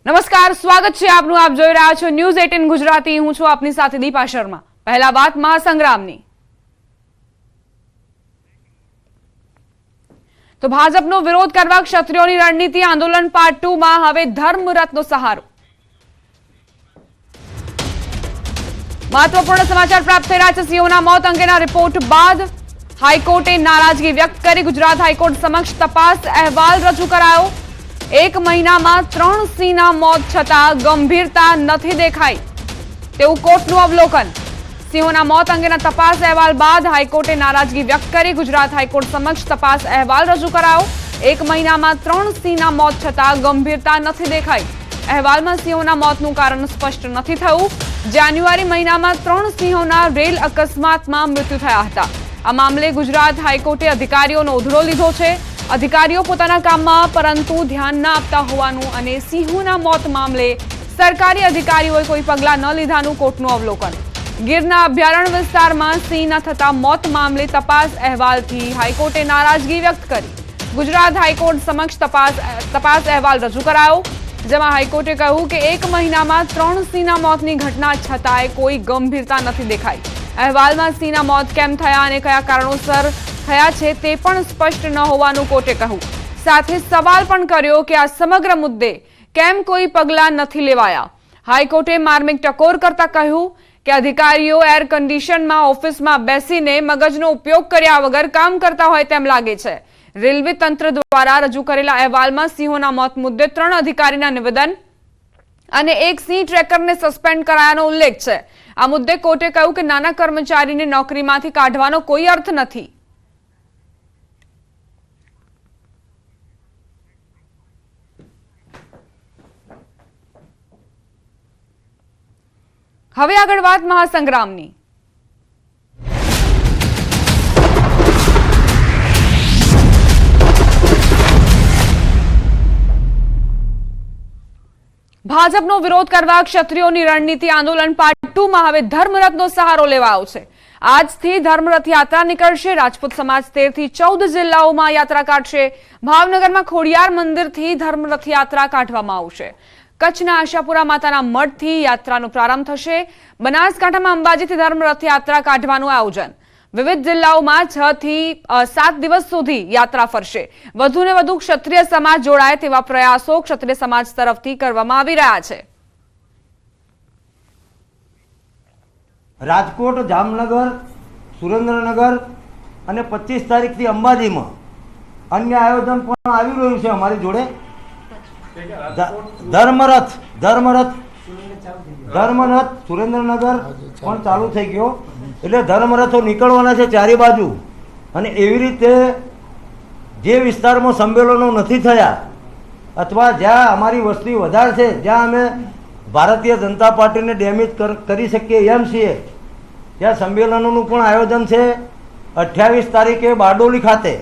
નમસ્કાર, સ્વાગત છે આપનું. આપ જોઈ રહ્યા છો ન્યૂઝ 18 ગુજરાતી. હું છું આપની સાથે દીપા શર્મા. પહેલા વાત મહાસંગ્રામની. તો ભાજપનો વિરોધ કરવા ક્ષત્રિયોની રણનીતિ આંદોલન પાર્ટ 2 માં હવે ધર્મરથનો સહારો. મહત્વપૂર્ણ સમાચાર પ્રાપ્ત થઈ રહ્યા છે. સિંહોના મોત અંગેના રિપોર્ટ બાદ હાઈકોર્ટે નારાજગી વ્યક્ત કરી. ગુજરાત હાઈકોર્ટ સમક્ષ તપાસ અહેવાલ રજૂ કરાયો. 1 મહિનામાં 3 સિંહના મોત છતાં ગંભીરતા નથી દેખાઈ તેવું કોર્ટનું અવલોકન. સિંહોના મોત અંગેના તપાસ અહેવાલ બાદ હાઈકોર્ટે નારાજગી વ્યક્ત કરી. ગુજરાત હાઈકોર્ટ સમક્ષ તપાસ અહેવાલ રજૂ કરાયો. 1 મહિનામાં 3 સિંહના મોત છતાં ગંભીરતા નથી દેખાઈ. અહેવાલમાં સિંહોના મોતનું કારણ સ્પષ્ટ નથી થયું. જાન્યુઆરી મહિનામાં 3 સિંહોના રેલ અકસ્માતમાં મૃત્યુ થયા હતા. આ મામલે ગુજરાત હાઈકોર્ટે અધિકારીઓનો ઉધડો લીધો છે. અધિકારીઓ પોતાના કામમાં પરંતુ ધ્યાન ન આપતા હોવાનું અને સિંહોના મોત મામલે સરકારી અધિકારીઓએ કોઈ પગલાં ન લીધાનું કોર્ટનું અવલોકન. ગીરના અભયારણ્ય વિસ્તારમાં સિંહના થતા મોત મામલે તપાસ અહેવાલથી હાઈકોર્ટે નારાજગી વ્યક્ત કરી. ગુજરાત હાઈકોર્ટ સમક્ષ તપાસ અહેવાલ રજૂ કરાયો, જેમાં હાઈકોર્ટે કહ્યું કે 1 મહિનામાં 3 સિંહના મોતની ઘટના છતાંય કોઈ ગંભીરતા નથી દેખાઈ. અહેવાલમાં સિંહના મોત કેમ થયા અને કયા કારણોસર થયા છે તે પણ સ્પષ્ટ ન હોવાનું કોર્ટે કહ્યું. સાથે સવાલ પણ કર્યો કે આ સમગ્ર મુદ્દે કેમ કોઈ પગલાં નથી લેવાયા. હાઈકોર્ટે માર્મિક ટકોર કરતા કહ્યું કે અધિકારીઓ એર કન્ડિશનમાં ઓફિસમાં બેસીને મગજનો ઉપયોગ કર્યા વગર કામ કરતા હોય તેમ લાગે છે. રેલવે તંત્ર દ્વારા રજૂ કરેલા અહેવાલમાં સિંહોના મોત મુદ્દે 3 અધિકારીના નિવેદન અને 1 સિંહ ટ્રેકરને સસ્પેન્ડ કરાયાનો ઉલ્લેખ છે. આ મુદ્દે કોર્ટે કહ્યું કે નાના કર્મચારીને નોકરીમાંથી કાઢવાનો કોઈ અર્થ નથી. હવે આગળ વાત મહાસંગ્રામની. ભાજપનો વિરોધ કરવા ક્ષત્રિયોની રણનીતિ આંદોલન પાર્ટ 2 માં હવે ધર્મરથનો સહારો લેવાયો છે. આજથી ધર્મરથ યાત્રા નીકળશે. રાજપૂત સમાજ 13 થી 14 જિલ્લાઓમાં યાત્રા કાઢશે. ભાવનગરમાં ખોડિયાર મંદિરથી ધર્મરથ યાત્રા કાઢવામાં આવશે. કચ્છના આશાપુરા માતાના મઠથી યાત્રાનો પ્રારંભ થશે. બનાસકાંઠામાં અંબાજીથી ધર્મરથ યાત્રા કાઢવાનું આયોજન. વિવિધ જિલ્લાઓમાં 6 થી 7 દિવસ સુધી યાત્રા ફરશે. વધુને વધુ ક્ષત્રિય સમાજ જોડાય તેવા પ્રયાસો ક્ષત્રિય સમાજ તરફથી કરવામાં આવી રહ્યા છે. રાજકોટ, જામનગર, સુરેન્દ્રનગર અને 25 તારીખથી અંબાજીમાં અન્ય આયોજન પણ આવી રહ્યું છે અમારી જોડે. ધર્મરથ સુરેન્દ્રનગર પણ ચાલુ થઈ ગયો. એટલે ધર્મરથો નીકળવાના છે ચારે બાજુ. અને એવી રીતે જે વિસ્તારમાં સંમેલનો નથી થયા અથવા જ્યાં અમારી વસ્તી વધારે છે, જ્યાં અમે ભારતીય જનતા પાર્ટીને ડેમેજ કરી શકીએ એમ છીએ, ત્યાં સંમેલનોનું પણ આયોજન છે. 28 તારીખે બારડોલી ખાતે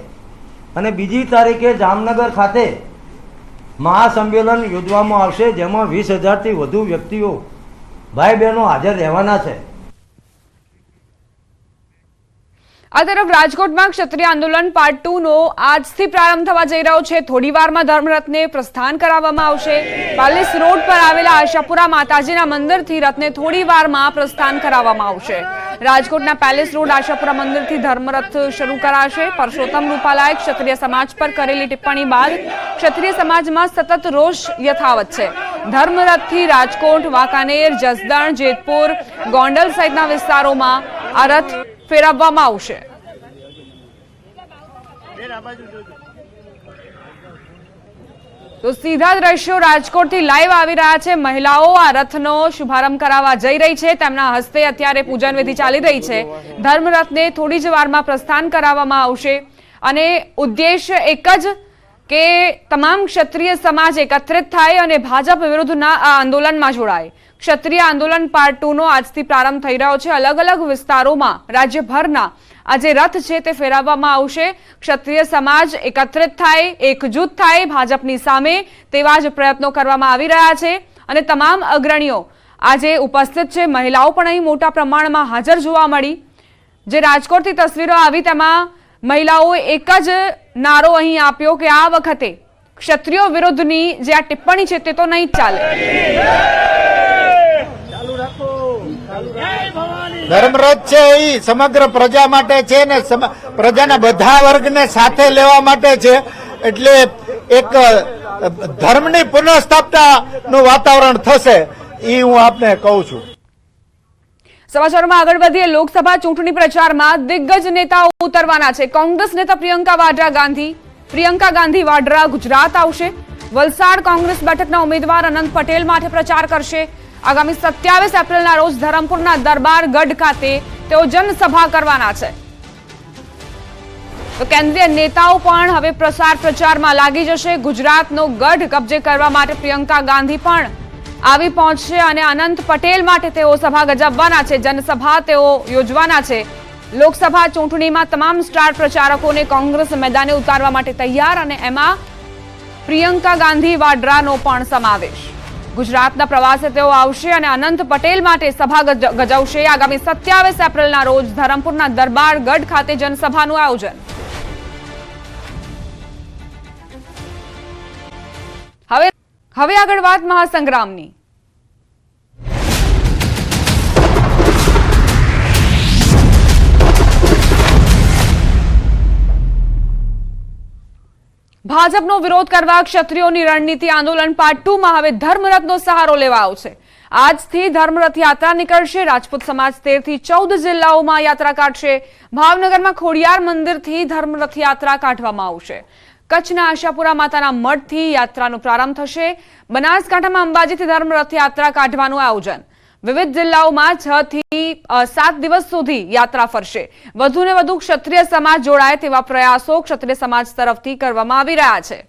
અને 2 તારીખે જામનગર ખાતે મહાસંમેલન યોજવામાં આવશે, જેમાં 20,000થી વધુ વ્યક્તિઓ ભાઈ બહેનો હાજર રહેવાના છે. આ તરફ રાજકોટમાં ક્ષત્રિય આંદોલન પાર્ટ 2 નો આજથી પ્રારંભ થવા જઈ રહ્યો છે. થોડી વારમાં ધર્મરથને પ્રસ્થાન કરાવવામાં આવશે. પાલિસ રોડ પર આવેલા આશાપુરા માતાજીના મંદિરથી રથને થોડી વારમાં પ્રસ્થાન કરાવવામાં આવશે. રાજકોટના પેલેસ રોડ આશાપુરા મંદિરથી ધર્મરથ શરૂ કરાશે. પરસોત્તમ રૂપાલાએ ક્ષત્રિય સમાજ પર કરેલી ટિપ્પણી બાદ ક્ષત્રિય સમાજમાં સતત રોષ યથાવત છે. ધર્મરથથી રાજકોટ, વાંકાનેર, જસદણ, જેતપુર, ગોંડલ સહિતના વિસ્તારોમાં આ રથ ફેરવવામાં આવશે. તો સીધા દ્રશ્યો રાજકોટથી લાઈવ આવી રહ્યા છે. મહિલાઓ આ રથનો શુભારંભ કરાવવા જઈ રહી છે. તેમના હસ્તે અત્યારે પૂજન વિધિ ચાલી રહી છે. ધર્મરથને થોડી જ વારમાં પ્રસ્થાન કરાવવામાં આવશે અને ઉદ્દેશ્ય એક જ કે તમામ ક્ષત્રિય સમાજ એકત્રિત થાય અને ભાજપ વિરુદ્ધના આ આંદોલનમાં જોડાય. ક્ષત્રિય આંદોલન પાર્ટ 2 નો આજથી પ્રારંભ થઈ રહ્યો છે. અલગ અલગ વિસ્તારોમાં રાજ્યભરના આ જે રથ છે તે ફેરવવામાં આવશે. ક્ષત્રિય સમાજ એકત્રિત થાય, એકજૂથ થાય ભાજપની સામે, તેવા જ પ્રયત્નો કરવામાં આવી રહ્યા છે અને તમામ અગ્રણીઓ આજે ઉપસ્થિત છે. મહિલાઓ પણ અહીં મોટા પ્રમાણમાં હાજર જોવા મળી. જે રાજકોટથી તસવીરો આવી તેમાં મહિલાઓએ એક જ નારો અહીં આપ્યો કે આ વખતે ક્ષત્રિયો વિરુદ્ધની જે આ ટિપ્પણી છે તે તો નહીં જ ચાલે। ધર્મરથ છે એ સમગ્ર પ્રજા માટે છે ને પ્રજાના બધા વર્ગને સાથે લેવા માટે છે, એટલે એક ધર્મની પુનઃસ્થાપનાનું વાતાવરણ થશે એ હું આપને કહું છું। સમાચારોમાં આગળ વધીએ। લોકસભા ચૂંટણી પ્રચારમાં દિગ્ગજ નેતાઓ ઉતરવાના છે। કોંગ્રેસ નેતા પ્રિયંકા ગાંધી વાડ્રા ગુજરાત આવશે। વલસાડ કોંગ્રેસ બેઠકના ઉમેદવાર અનંત પટેલ માટે પ્રચાર કરશે। આગામી 27 એપ્રિલના રોજ ધરમપુરના દરબાર ગઢ ખાતે તેઓ જનસભા કરવાના છે। તો કેન્દ્રીય નેતાઓ પણ હવે પ્રચારમાં લાગી જશે। ગુજરાતનો ગઢ કબજે કરવા માટે પ્રિયંકા ગાંધી પણ આવી પહોંચશે અને અનંત પટેલ માટે તેઓ સભા ગજાવવાના છે, જનસભા તેઓ યોજવાના છે। લોકસભા ચૂંટણીમાં તમામ સ્ટાર પ્રચારકોને કોંગ્રેસ મેદાને ઉતારવા માટે તૈયાર અને એમાં પ્રિયંકા ગાંધી વાડ્રાનો પણ સમાવેશ। ગુજરાતના પ્રવાસે તેઓ આવશે અને અનંત પટેલ માટે સભા ગજાવશે। આગામી 27 એપ્રિલના રોજ ધરમપુરના દરબાર ગઢ ખાતે જનસભાનું આયોજન। હવે આગળ વાત મહાસંગ્રામની। ભાજપનો વિરોધ કરવા ક્ષત્રિયોની રણનીતિ આંદોલન પાર્ટ 2 માં હવે ધર્મરથનો સહારો લેવાયો છે। આજથી ધર્મરથ યાત્રા નીકળશે। રાજપૂત સમાજ 13 થી 14 જિલ્લાઓમાં યાત્રા કાઢશે। ભાવનગરમાં ખોડિયાર મંદિરથી ધર્મરથ યાત્રા કાઢવામાં આવશે। કચ્છના આશાપુરા માતાના મઠથી યાત્રાનો પ્રારંભ થશે। બનાસકાંઠામાં અંબાજીથી ધર્મરથ યાત્રા કાઢવાનું આયોજન। વિવિધ જિલ્લાઓમાં 6 થી 7 દિવસ સુધી યાત્રા ફરશે। વધુને વધુ ક્ષત્રિય સમાજ જોડાય તેવા પ્રયાસો ક્ષત્રિય સમાજ તરફથી કરવામાં આવી રહ્યા છે।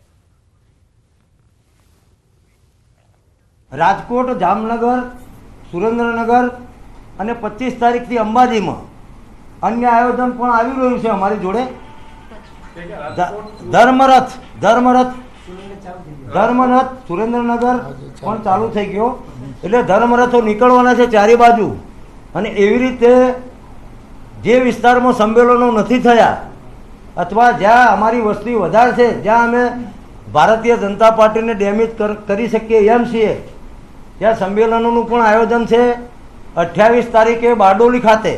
રાજકોટ, જામનગર, સુરેન્દ્રનગર અને 25 તારીખથી અંબાજીમાં અન્ય આયોજન પણ આવી રહ્યું છે અમારી જોડે। ધર્મરથ સુરેન્દ્રનગર પણ ચાલુ થઈ ગયો, એટલે ધર્મરથો નીકળવાના છે ચારે બાજુ। અને એવી રીતે જે વિસ્તારમાં સંમેલનો નથી થયા અથવા જ્યાં અમારી વસ્તી વધારે છે, જ્યાં અમે ભારતીય જનતા પાર્ટીને ડેમેજ કરી શકીએ એમ છીએ, ત્યાં સંમેલનોનું પણ આયોજન છે। 28 તારીખે બારડોલી ખાતે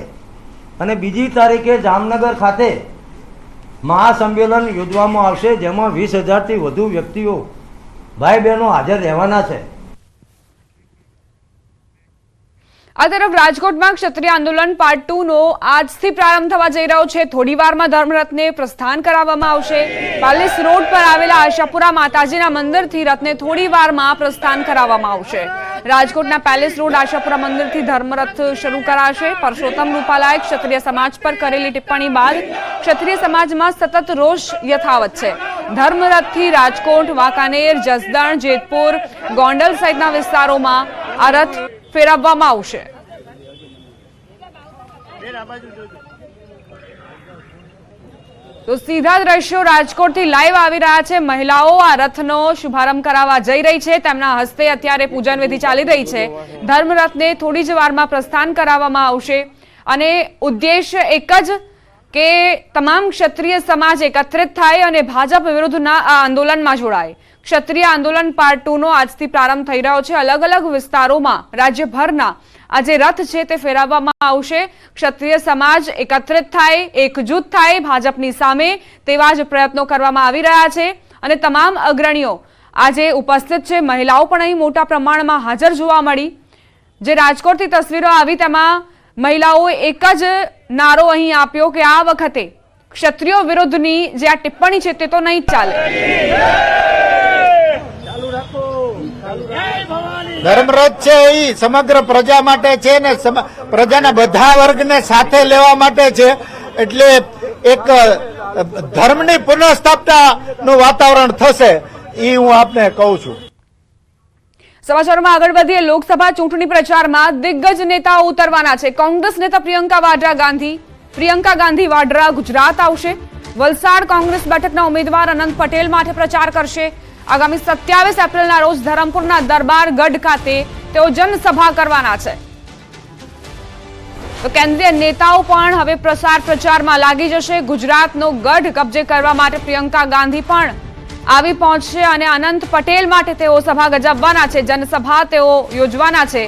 અને બીજી તારીખે જામનગર ખાતે મહાસંમેલન યોજવામાં આવશે, જેમાં 20,000થી વધુ વ્યક્તિઓ ભાઈ બહેનો હાજર રહેવાના છે। આ તરફ રાજકોટમાં ક્ષત્રિય આંદોલન પાર્ટ 2 નો આજથી પ્રારંભ થવા જઈ રહ્યો છે। થોડી વારમાં ધર્મરથને પ્રસ્થાન કરાવવામાં આવશે। પાલિસ રોડ પર આવેલા આશાપુરા માતાજીના મંદિરથી રથને થોડી વારમાં પ્રસ્થાન કરાવવામાં આવશે। રાજકોટના પેલેસ રોડ આશાપુરા મંદિરથી ધર્મરથ શરૂ કરાશે। પરસોત્તમ રૂપાલાએ ક્ષત્રિય સમાજ પર કરેલી ટિપ્પણી બાદ ક્ષત્રિય સમાજમાં સતત રોષ યથાવત છે। ધર્મરથથી રાજકોટ, વાંકાનેર, જસદણ, જેતપુર, ગોંડલ સહિતના વિસ્તારોમાં આ રથ ફેરવવામાં આવશે। તો સીધા દ્રશ્યો રાજકોટથી લાઈવ આવી રહ્યા છે। મહિલાઓ આ રથનો શુભારંભ કરાવવા જઈ રહી છે। તેમના હસ્તે અત્યારે પૂજન વિધિ ચાલી રહી છે। ધર્મરથને થોડી જ વારમાં પ્રસ્થાન કરાવવામાં આવશે અને ઉદ્દેશ્ય એક જ કે તમામ ક્ષત્રિય સમાજ એકત્રિત થાય અને ભાજપ વિરુદ્ધના આ આંદોલનમાં જોડાય। ક્ષત્રિય આંદોલન પાર્ટ 2 નો આજથી પ્રારંભ થઈ રહ્યો છે। અલગ અલગ વિસ્તારોમાં રાજ્યભરના આ જે રથ છે તે ફેરવવામાં આવશે। ક્ષત્રિય સમાજ એકત્રિત થાય, એકજૂથ થાય ભાજપની સામે, તેવા જ પ્રયત્નો કરવામાં આવી રહ્યા છે અને તમામ અગ્રણીઓ આજે ઉપસ્થિત છે। મહિલાઓ પણ અહીં મોટા પ્રમાણમાં હાજર જોવા મળી। જે રાજકોટથી તસવીરો આવી તેમાં મહિલાઓએ એક જ નારો અહીં આપ્યો કે આ વખતે ક્ષત્રિયો વિરુદ્ધની જે આ ટિપ્પણી છે તે તો નહીં જ ચાલે। ધર્મરથ છે એ સમગ્ર પ્રજા માટે છે ને પ્રજાના બધા વર્ગને સાથે લેવા માટે છે, એટલે એક ધર્મની પુનઃસ્થાપનાનું વાતાવરણ થશે એ હું આપને કહું છું। સમાચારોમાં આગળ વધીએ। લોકસભા ચૂંટણી પ્રચારમાં દિગ્ગજ નેતાઓ ઉતરવાના છે। કોંગ્રેસ નેતા પ્રિયંકા ગાંધી વાડ્રા ગુજરાત આવશે। વલસાડ કોંગ્રેસ બેઠકના ઉમેદવાર અનંત પટેલ માટે પ્રચાર કરશે। આગામી 27 એપ્રિલના રોજ ધરમપુરના દરબાર ગઢ ખાતે તેઓ જનસભા કરવાના છે। તો કેન્દ્રીય નેતાઓ પણ હવે પ્રચારમાં લાગી જશે। ગુજરાતનો ગઢ કબજે કરવા માટે પ્રિયંકા ગાંધી પણ આવી પહોંચશે અને અનંત પટેલ માટે તેઓ સભા ગજવવાના છે, જનસભા તેઓ યોજવાના છે।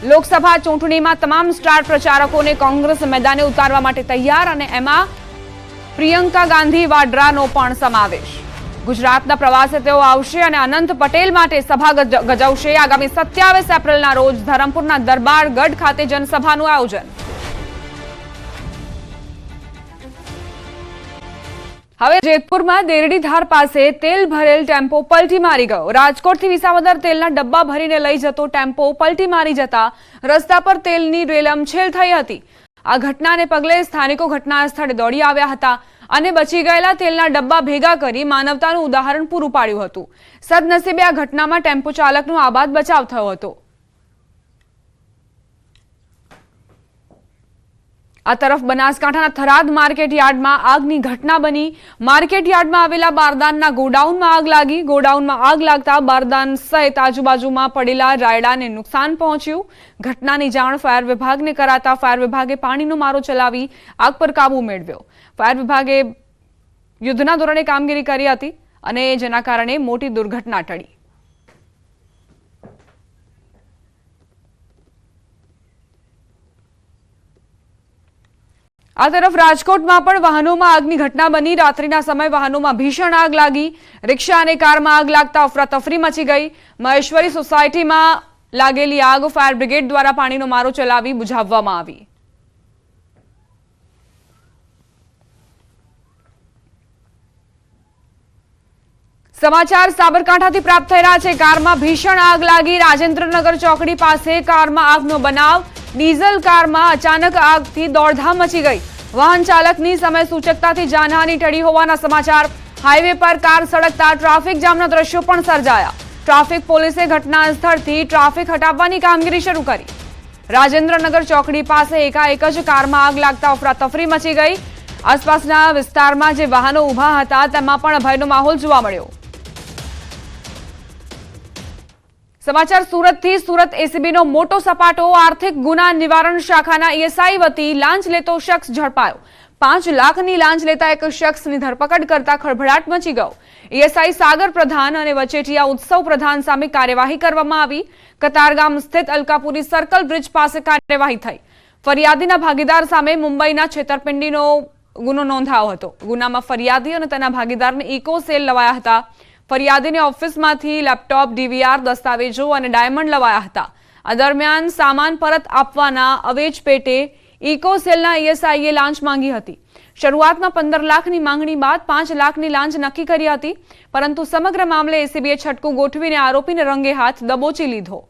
લોકસભા ચૂંટણીમાં તમામ સ્ટાર પ્રચારકોને કોંગ્રેસ મેદાને ઉતારવા માટે તૈયાર અને એમાં પ્રિયંકા ગાંધી વાડ્રાનો પણ સમાવેશ। ગુજરાતના પ્રવાસે તેઓ આવશે અને અનંત પટેલ માટે સભા ગજવશે। આગામી 27 એપ્રિલના રોજ ધરમપુરના દરબારગઢ ખાતે જનસભાનું આયોજન। હવે જેતપુરમાં દેરડીધાર પાસે તેલ ભરેલ ટેમ્પો પલટી મારી ગયો। રાજકોટથી વિસાવદર તેલના ડબ્બા ભરીને લઈ જતો ટેમ્પો પલટી મારી જતા રસ્તા પર તેલની રેલમછેલ થઈ હતી। આ ઘટનાને પગલે સ્થાનિકો ઘટના સ્થળે દોડી આવ્યા હતા અને બચી ગયેલા તેલના ડબ્બા ભેગા કરી માનવતાનું ઉદાહરણ પૂરું પાડ્યું હતું। સદનસીબે આ ઘટનામાં ટેમ્પો ચાલકનો આબાદ બચાવ થયો હતો। આ તરફ બનાસકાંઠાના થરાદ માર્કેટ યાર્ડમાં આગની ઘટના બની। માર્કેટ યાર્ડમાં આવેલા બારદાનના ગોડાઉનમાં આગ લાગી। ગોડાઉનમાં આગ લાગતા બારદાન સહિત આજુબાજુમાં પડેલા રાયડાને નુકસાન પહોંચ્યું। ઘટનાની જાણ ફાયર વિભાગને કરાતા ફાયર વિભાગે પાણીનો મારો ચલાવી આગ પર કાબુ મેળવ્યો। ફાયર વિભાગે યુદ્ધના ધોરણે કામગીરી કરી હતી અને જેના કારણે મોટી દુર્ઘટના ટળી। આ તરફ રાજકોટમાં પણ વાહનોમાં આગની ઘટના બની। રાત્રિના સમયે વાહનોમાં ભીષણ આગ લાગી। રિક્ષા અને કારમાં આગ લાગતા અફરાતફરી મચી ગઈ। મહેશ્વરી સોસાયટીમાં લાગેલી આગ ફાયર બ્રિગેડ દ્વારા પાણીનો મારો ચલાવી બુઝાવવામાં આવી। સમાચાર સાબરકાંઠાથી પ્રાપ્ત થઈ રહ્યા છે। કારમાં ભીષણ આગ લાગી। રાજેન્દ્રનગર ચોકડી પાસે કારમાં આગનો બનાવ। ડીઝલ કારમાં અચાનક આગથી દોડધામ મચી ગઈ। વાહન ચાલકની સમય સૂચકતાથી જાનહાનિ ટળી હોવાના સમાચાર। હાઈવે પર કાર સળગતા ટ્રાફિક જામના દ્રશ્યો પણ સર્જાયા। ટ્રાફિક પોલીસે ઘટના સ્થળથી ટ્રાફિક હટાવવાની કામગીરી શરૂ કરી। રાજેન્દ્રનગર ચોકડી પાસે એકાએક જ કારમાં આગ લાગતા અફરાતફરી મચી ગઈ। આસપાસના વિસ્તારમાં જે વાહનો ઊભા હતા તેમાં પણ ભયનો માહોલ જોવા મળ્યો। સમાચાર સુરતથી। સુરત એસીબીનો મોટો સપાટો। આર્થિક ગુના નિવારણ શાખાના એએસઆઈ વતી લાંચ લેતો શખ્સ ઝડપાયો। 5 લાખની લાંચ લેતા એક શખ્સની ધરપકડ કરતા ખળભળાટ મચી ગયો। એએસઆઈ સાગર પ્રધાન અને વચેટિયા ઉત્સવ પ્રધાન સામે કાર્યવાહી કરવામાં આવી। કતારગામ સ્થિત અલકાપુરી સર્કલ બ્રિજ પાસે કાર્યવાહી થઈ। ફરિયાદીના ભાગીદાર સામે મુંબઈના છેતરપિંડીનો ગુનો નોંધાયો હતો। ગુનામાં ફરિયાદી અને તેના ભાગીદારને ઇકો સેલ લવાયા હતા। ફરિયાદીને ઓફિસમાંથી લેપટોપ, ડીવીઆર, દસ્તાવેજો અને ડાયમંડ લવાયા હતા। આ દરમિયાન સામાન પરત આપવાના અવેજ પેટે ઇકો સેલના એએસઆઈએ લાંચ માંગી હતી। શરૂઆતમાં 15 લાખની માંગણી બાદ 5 લાખની લાંચ નક્કી કરી હતી, પરંતુ સમગ્ર મામલે એસીબીએ છટકું ગોઠવીને આરોપીને રંગે હાથ દબોચી લીધો।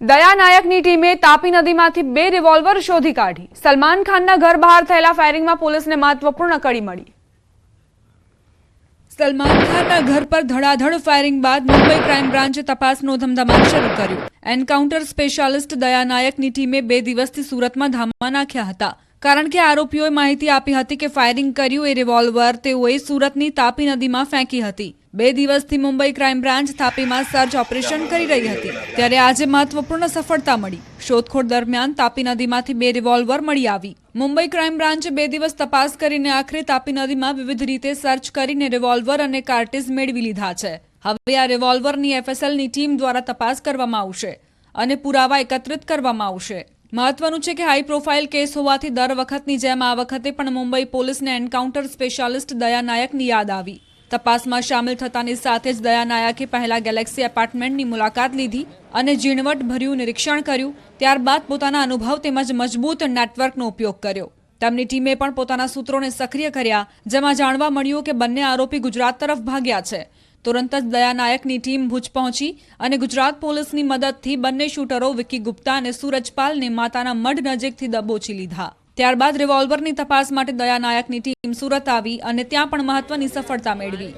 દયા નાયકની ટીમે તાપી નદીમાંથી 2 રિવોલ્વર શોધી કાઢી। સલમાન ખાનના ઘર બહાર થયેલા ફાયરિંગમાં પોલીસને મહત્વપૂર્ણ કડી મળી। સલમાન ખાનના ઘર પર ધડાધડ ફાયરિંગ બાદ મુંબઈ ક્રાઇમ બ્રાન્ચે તપાસનો ધમધમાટ શરૂ કર્યો। એન્કાઉન્ટર સ્પેશિયાલિસ્ટ દયા નાયકની ટીમે 2 દિવસથી સુરતમાં ધામા નાખ્યા હતા, કારણ કે આરોપીઓએ માહિતી આપી હતી કે ફાયરિંગ કર્યું એ રિવોલ્વર તેઓએ સુરતની તાપી નદીમાં ફેંકી હતી। 2 દિવસથી મુંબઈ ક્રાઇમ બ્રાન્ચ તાપીમાં સર્ચ ઓપરેશન કરી રહી હતી, ત્યારે આજે મહત્વપૂર્ણ સફળતા મળી। શોધખોળ દરમિયાન તાપી નદીમાંથી 2 રિવોલ્વર મળી આવી। મુંબઈ ક્રાઇમ બ્રાન્ચે 2 દિવસ તપાસ કરીને આખરે તાપી નદીમાં વિવિધ રીતે સર્ચ કરીને રિવોલ્વર અને કાર્ટેજ મેળવી લીધા છે। હવે આ રિવોલ્વરની એફએસએલની ટીમ દ્વારા તપાસ કરવામાં આવશે અને પુરાવા એકત્રિત કરવામાં આવશે। મહત્વનું છે કે હાઈ પ્રોફાઇલ કેસ હોવાથી દર વખતની જેમ આ વખતે પણ મુંબઈ પોલીસને એન્કાઉન્ટર સ્પેશિયાલિસ્ટ દયા નાયકની યાદ આવી। તપાસમાં સામેલ થતાની સાથે જ દયા નાયકે પહેલા ગેલેક્સી એપાર્ટમેન્ટની મુલાકાત લીધી અને ઝીણવટભર્યું નિરીક્ષણ કર્યું। ત્યારબાદ પોતાના અનુભવ તેમજ મજબૂત નેટવર્કનો ઉપયોગ કર્યો। તેમની ટીમે પણ પોતાના સૂત્રોને સક્રિય કર્યા, જેમાં જાણવા મળ્યું કે બંને આરોપી ગુજરાત તરફ ભાગ્યા છે। તુરંત જ દયા નાયકની ટીમ ભુજ પહોંચી અને ગુજરાત પોલીસની મદદથી બંને શૂટરો વિકી ગુપ્તા અને સૂરજપાલને માતાના મઢ નજીકથી દબોચી લીધા। ત્યારબાદ રિવોલ્વરની તપાસ માટે દયા નાયકની ટીમ સુરત આવી અને ત્યાં પણ મહત્વની સફળતા મેળવી।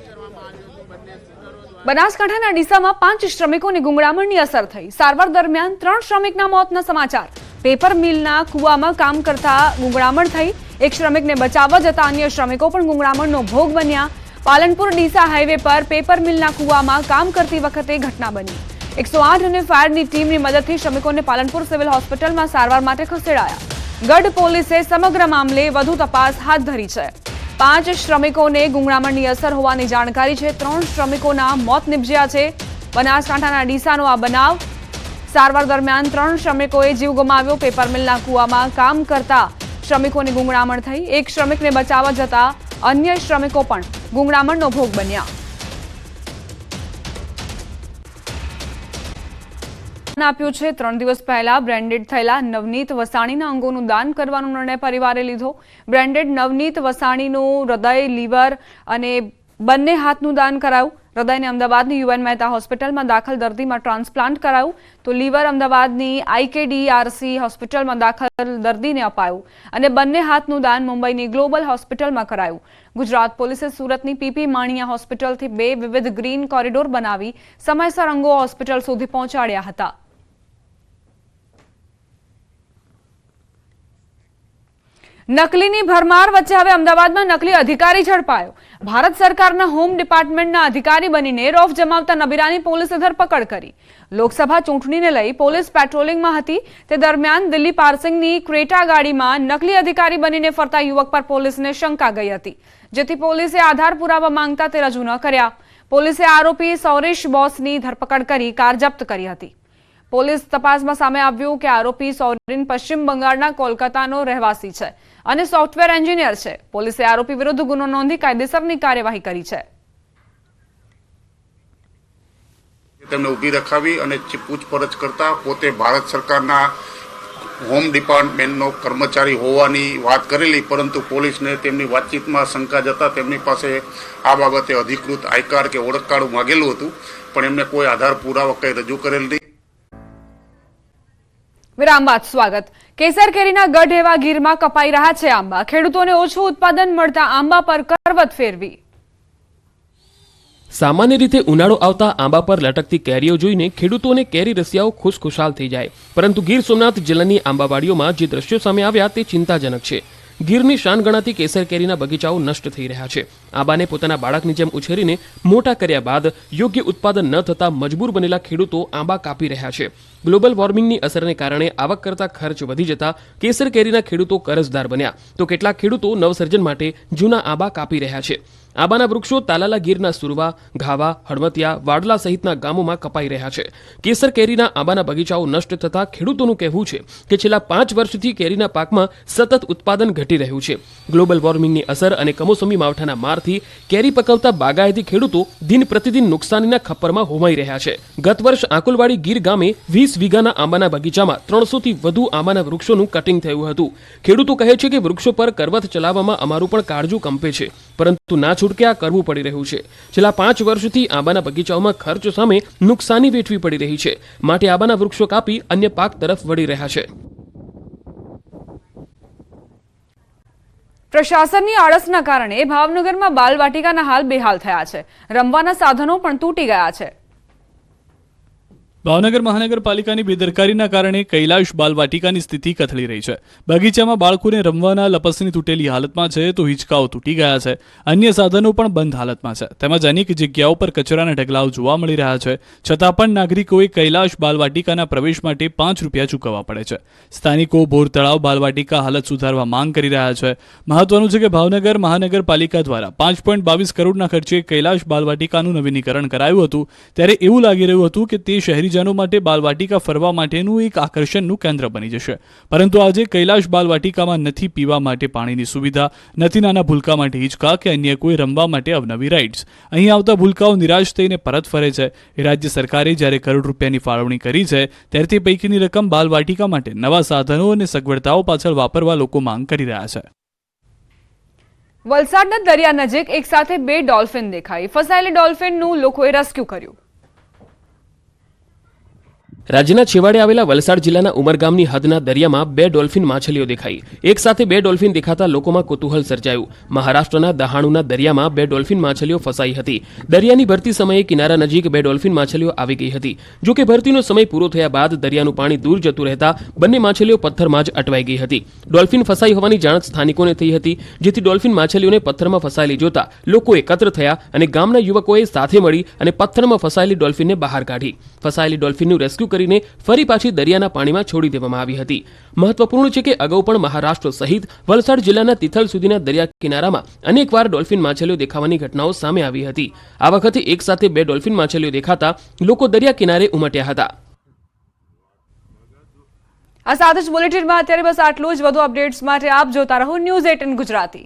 બનાસકાંઠાના ડીસામાં 5 શ્રમિકોને ગુંગળામણની અસર થઈ। સારવાર દરમિયાન 3 શ્રમિકના મોતના સમાચાર। પેપર મિલના કુવામાં કામ કરતા ગુંગળામણ થઈ। એક શ્રમિકને બચાવવા જતા અન્ય શ્રમિકો પણ ગુંગળામણનો ભોગ બન્યા। પાલનપુર ડીસા હાઈવે પર પેપર મિલના કુવામાં કામ કરતી વખતે ઘટના બની। 108 અને ફાયરની ટીમની મદદથી શ્રમિકોને પાલનપુર સિવિલ હોસ્પિટલમાં સારવાર માટે ખસેડાયા। ગઢ પોલીસે સમગ્ર મામલે વધુ તપાસ હાથ ધરી છે. 5 શ્રમિકોને ગુંગળામણની અસર હોવાની જાણકારી છે. 3 શ્રમિકોના મોત નિપજ્યા છે. બનાસકાંઠાના ડીસાનો આ બનાવ. સારવાર દરમિયાન 3 શ્રમિકોએ જીવ ગુમાવ્યો. પેપર મિલના કૂવામાં કામ કરતા શ્રમિકોની ગુંગળામણ થઈ. એક શ્રમિકને બચાવવા જતા અન્ય શ્રમિકો પણ ગુંગળામણનો ભોગ બન્યા. આપ્યું છે 3 દિવસ પહેલા બ્રેન્ડેડ થયેલા નવનીત વસાણીના અંગોનું દાન કરવાનો નિર્ણય પરિવારે લીધો. બ્રેન્ડેડ નવનીત વસાણીનું હૃદય, લીવર અને બંને હાથનું દાન કરાયું. હૃદયને અમદાવાદની યુએન મહેતા હોસ્પિટલમાં દાખલ દર્દીમાં ટ્રાન્સપ્લાન્ટ કરાયું, તો લીવર અમદાવાદની IKDRC હોસ્પિટલમાં દાખલ દર્દીને અપાયું અને બંને હાથનું દાન મુંબઈની ગ્લોબલ હોસ્પિટલમાં કરાયું. ગુજરાત પોલીસે સુરતની PP માણિયા હોસ્પિટલથી 2 વિવિધ ગ્રીન કોરિડોર બનાવી સમયસર અંગો હોસ્પિટલ સુધી પહોંચાડ્યા હતા. નકલીની ભરમાર વચ્ચે હવે અમદાવાદમાં નકલી અધિકારી ઝડપાયો. ભારત સરકારના હોમ ડિપાર્ટમેન્ટના અધિકારી બનીને રોફ જમાવતા નબીરાની પોલીસે ધરપકડ કરી. લોકસભા ચૂંટણીને લઈ પોલીસ પેટ્રોલિંગમાં હતી. તે દરમિયાન દિલ્હી પાર્સિંગની ક્રેટા ગાડીમાં નકલી અધિકારી બનીને ફરતા યુવક પર પોલીસને શંકા ગઈ હતી, જેથી પોલીસે આધાર પુરાવા માંગતા તે રજૂ ન કર્યા. પોલીસે આરોપી સૌરેશ બોસની ધરપકડ કરી કાર જપ્ત કરી હતી. પોલીસ તપાસમાં સામે આવ્યું કે આરોપી સૌરીન પશ્ચિમ બંગાળના કોલકાતાનો રહેવાસી છે અને સોફ્ટવેર એન્જિનિયર છે. પોલીસે આરોપી વિરુદ્ધ ગુનો નોંધી કાયદેસરની કાર્યવાહી કરી છે. તેમને ઊભી રખાવી અને પૂછપરછ કરતા પોતે ભારત સરકારના હોમ ડિપાર્ટમેન્ટનો કર્મચારી હોવાની વાત કરેલી, પરંતુ પોલીસને તેમની વાતચીતમાં શંકા જતા તેમની પાસે આ બાબતે અધિકૃત આઈ કાર્ડ કે ઓળખ કાર્ડ માંગેલું હતું, પણ એમને કોઈ આધાર પુરાવા કંઈ રજૂ કરેલ નહીં. વિરામ બાદ સ્વાગત. કેસર કેરીના ગઢ એવા ગીરમાં કપાઈ રહ્યા છે આંબા. ખેડૂતોને ઓછું ઉત્પાદન મળતા આંબા પર કરવત ફેરવી. સામાન્ય રીતે ઉનાળો આવતા આંબા પર લટકતી કેરીઓ જોઈને ખેડૂતોને કેરી રસિયાઓ ખુશખુશાલ થઈ જાય, પરંતુ ગીર સોમનાથ જિલ્લાની આંબાવાડીઓમાં જે દ્રશ્યો સામે આવ્યા તે ચિંતાજનક છે. ગીરની શાન ગણાતી કેસર કેરીના બગીચાઓ નષ્ટ થઈ રહ્યા છે. આંબાને પોતાના બાળકની જેમ ઉછેરીને મોટા કર્યા બાદ યોગ્ય ઉત્પાદન ન થતા મજબૂર બનેલા ખેડૂતો આંબા કાપી રહ્યા છે. ગ્લોબલ વોર્મિંગની અસરને કારણે આવક કરતા ખર્ચ વધી જતા કેસર કેરીના ખેડૂતો કરજદાર બન્યા, તો કેટલાક ખેડૂતો નવસર્જન માટે જૂના આંબા કાપી રહ્યા છે. આંબાના વૃક્ષો તાલાલા ગીરના સુરવા, ઘાવા, હળવતિયા, વાડલા સહિતના ગામોમાં કપાઈ રહ્યા છે. કેસર કેરીના આંબાના બગીચાઓ નષ્ટ થતા ખેડૂતોનું કહેવું છે કે છેલ્લા 5 વર્ષથી કેરીના પાકમાં સતત ઉત્પાદન ઘટી રહ્યું છે. ગ્લોબલ વોર્મિંગની અસર અને કમોસમી માવઠાના મારથી કેરી પકવતા બાગાયતી ખેડૂતો દિન પ્રતિદિન નુકસાનીના ખપ્પરમાં હોમાઈ રહ્યા છે. ગત વર્ષ આકુલવાડી ગીર ગામે 20 વીઘાના આંબાના બગીચામાં 300થી વધુ આંબાના વૃક્ષોનું કટિંગ થયું હતું. ખેડૂતો કહે છે કે વૃક્ષો પર કરવત ચલાવવામાં અમારું પણ કાળજું કંપે છે, પરંતુ ના છૂટકે આ કરવું પડી રહ્યું છે. છેલ્લા 5 વર્ષથી આંબાના બગીચાઓમાં ખર્ચ સામે નુકસાની વેઠવી પડી રહી છે, માટે આંબાના વૃક્ષો કાપી અન્ય પાક તરફ વળી રહ્યા છે. પ્રશાસનની આળસના કારણે ભાવનગરમાં બાલવાટિકાના હાલ બેહાલ થયા છે. રમવાના સાધનો પણ તૂટી ગયા છે. ભાવનગર મહાનગરપાલિકાની બેદરકારીના કારણે કૈલાશ બાલવાટિકાની સ્થિતિ કથળી રહી છે. બગીચામાં બાળકોને રમવાના લપસણી તૂટેલી હાલતમાં છે, તો હિંચકાઓ તૂટી ગયા છે. અન્ય સાધનો પણ બંધ હાલતમાં છે. તેમજ અનેક જગ્યાઓ પર કચરાના ઢગલાઓ જોવા મળી રહ્યા છે. છતાં પણ નાગરિકોએ કૈલાશ બાલવાટિકાના પ્રવેશ માટે 5 રૂપિયા ચૂકવવા પડે છે. સ્થાનિકો બોર તળાવ બાલવાટિકા હાલત સુધારવા માંગ કરી રહ્યા છે. મહત્વનું છે કે ભાવનગર મહાનગરપાલિકા દ્વારા 5.22 કરોડના ખર્ચે કૈલાશ બાલવાટિકાનું નવીનીકરણ કરાયું હતું, ત્યારે એવું લાગી રહ્યું હતું કે તે શહેરી માટે બાલવાટિકા ફરવા માટેનું એક આકર્ષણનું કેન્દ્ર બની જશે. પરંતુ આજે કૈલાશ બાલવાટિકામાં નથી પીવા માટે પાણીની સુવિધા, નથી નાના ભૂલકા માટે હિંચકા કે અન્ય કોઈ રમવા માટે અવનવી રાઇડ્સ. અહીં આવતા ભૂલકાઓ નિરાશ થઈને પરત ફરે છે. રાજ્ય સરકારે જ્યારે કરોડ રૂપિયાની ફાળવણી કરી છે, ત્યારે તે પૈકીની રકમ બાલવાટિકા માટે નવા સાધનો અને સગવડતાઓ પાછળ વાપરવા લોકો માંગ કરી રહ્યા છે. વલસાડના દરિયા નજીક એક સાથે 2 ડોલ્ફિન દેખાઈ. ફસાયેલી ડોલ્ફિનનું લોકોએ રેસ્ક્યુ કર્યું. રાજ્યના છેવાડે આવેલા વલસાડ જિલ્લાના ઉમરગામની હદના દરિયામાં 2 ડોલ્ફિન માછલીઓ દેખાઈ. એક સાથે 2 ડોલ્ફિન દેખાતા લોકોમાં કુતૂહલ સર્જાયું. મહારાષ્ટ્રના દહાણુના દરિયામાં 2 ડોલ્ફિન માછલીઓ ફસાઈ હતી. દરિયાની ભરતી સમયે કિનારા નજીક 2 ડોલ્ફિન માછલીઓ આવી ગઈ હતી. જો કે ભરતીનો સમય પૂરો થયા બાદ દરિયાનું પાણી દૂર જતું રહેતા બંને માછલીઓ પથ્થરમાં જ અટવાઈ ગઈ હતી. ડોલ્ફિન ફસાઈ હોવાની જાણ સ્થાનિકોને થઈ હતી, જેથી ડોલ્ફિન માછલીઓને પથ્થરમાં ફસાયેલી જોતા લોકો એકત્ર થયા અને ગામના યુવકોએ સાથે મળી અને પથ્થરમાં ફસાયેલી ડોલ્ફિનને બહાર કાઢી. ફસાયેલી ડોલ્ફિનનું રેસ્ક્યુ કરીને ફરી પાછી દરિયાના પાણીમાં છોડી દેવામાં આવી હતી. મહત્વપૂર્ણ છે કે અગાઉ પણ મહારાષ્ટ્ર સહિત વલસાડ જિલ્લાના તિથલ સુધીના દરિયા કિનારામાં અનેકવાર ડોલ્ફિન માછલીઓ દેખાવાની ઘટનાઓ સામે આવી હતી. આ વખતે એક સાથે 2 ડોલ્ફિન માછલીઓ દેખાતા લોકો દરિયા કિનારે ઉમટ્યા હતા. આ સાથે જ બુલેટિનમાં અત્યારે બસ આટલું જ. વધુ અપડેટ્સ માટે આપ જોતા રહો ન્યૂઝ 18 ગુજરાતી.